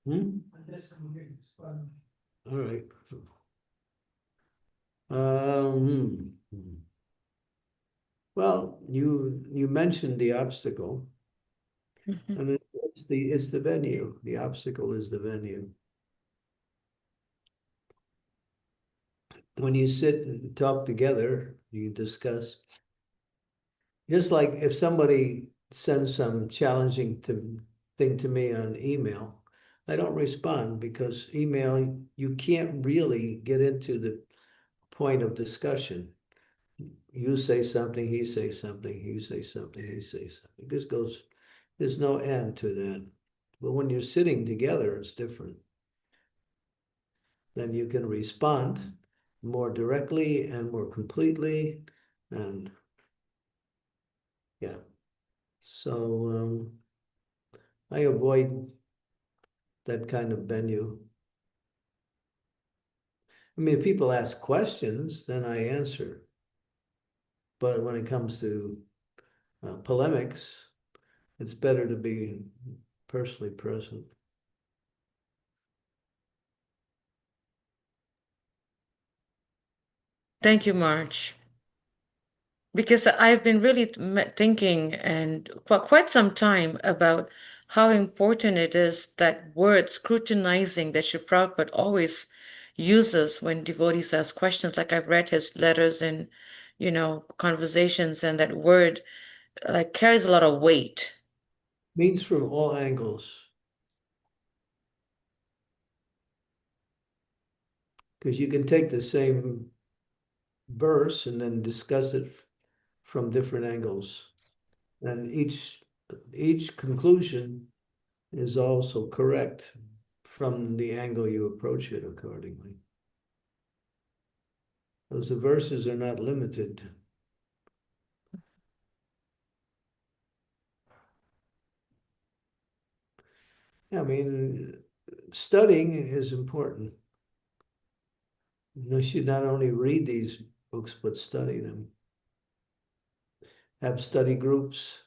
Hmm? All right. Well, you mentioned the obstacle, Mhm. and it's the venue. The obstacle is the venue. When you sit and talk together, you discuss. Just like if somebody sends some challenging thing to me on email, I don't respond because email, you can't really get into the point of discussion. You say something, he says something, you say something, he says something. This goes, there's no end to that. But when you're sitting together, it's different. Then you can respond more directly and more completely. And yeah, so I avoid that kind of venue. I mean, if people ask questions, then I answer. But when it comes to polemics, it's better to be personally present. Thank you, Marge. Because I've been really thinking and for quite some time about how important it is that word scrutinizing that Sri Prabhupada always uses when devotees ask questions. Like I've read his letters and, conversations, and that word like carries a lot of weight. Means from all angles. Because you can take the same verse and then discuss it from different angles. And each conclusion is also correct from the angle you approach it accordingly. Because the verses are not limited. I mean, studying is important. You should not only read these books, but study them. Have study groups.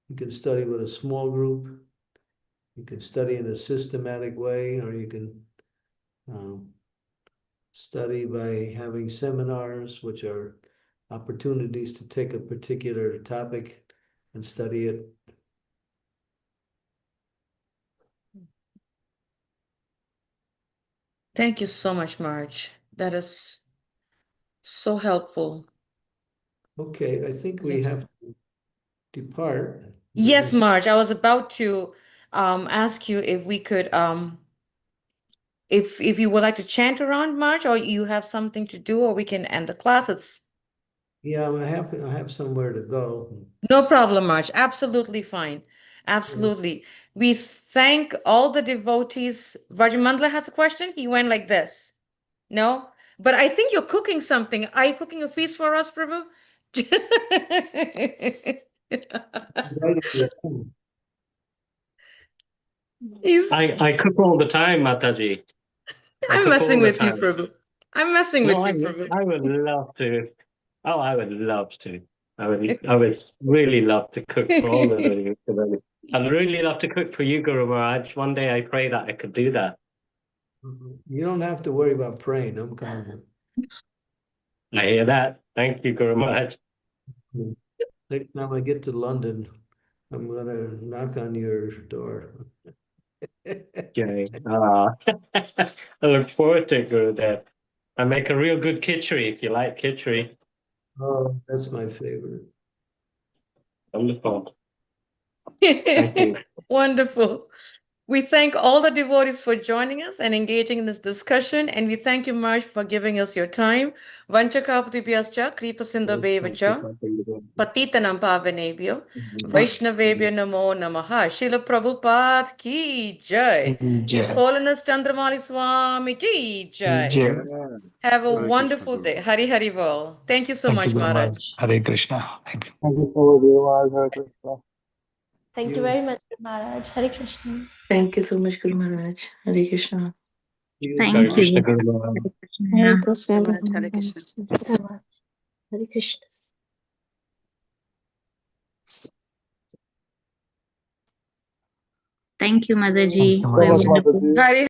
You can study with a small group. You can study in a systematic way, or you can study by having seminars, which are opportunities to take a particular topic and study it. Thank you so much, Marge. That is so helpful. Okay, I think we have to depart. Yes, Marge, I was about to ask you if we could if you would like to chant around, Marge, or you have something to do, or we can end the class. It's Yeah, I have somewhere to go. no problem, Marge. Absolutely fine. Absolutely. We thank all the devotees. Vajramandla has a question. He went like this. No? But I think you're cooking something. Are you cooking a feast for us, Prabhu? He's I cook all the time, Mataji. I'm cook messing all the with you, time. Prabhu. I'm messing No, with I you, Prabhu. I would love to. Oh, I would love to. I would really love to cook for all of you. I'd really love to cook for you, Guru Maharaj. One day I pray that I could do that. You don't have to worry about praying. I'm coming. I hear that. Thank you, Guru Maharaj. Next time I get to London, I'm gonna knock on your door. Okay. I look forward to it, Gurudev. I make a real good khichdi if you like khichdi. Oh, that's my favorite. Wonderful. Thank you. Wonderful. We thank all the devotees for joining us and engaging in this discussion. And we thank you, Marj, for giving us your time. Vanchakapatibhyascha, Kripasindhabevacha, Patitanam Pavanebhyo, Vaishnavebhyo Namo Namaha. Srila Prabhupada ki jai. His Holiness Chandramauli Swami ki jai. Have a wonderful day. Hari Hari Bol. Thank you so much, Maharaj. Hare Krishna. Thank you. Thank you so much, Guru Maharaj. Hare Krishna. Thank you very much, Guru Maharaj. Hare Krishna. Thank you so much, Guru Maharaj. Hare Krishna. Hare Thank Krishna, you. Guru Maharaj. Hare Krishna. Hare Krishna. Hare Krishna. Thank you, Motherji. Thank you, For a Motherji. wonderful Mataji. Hari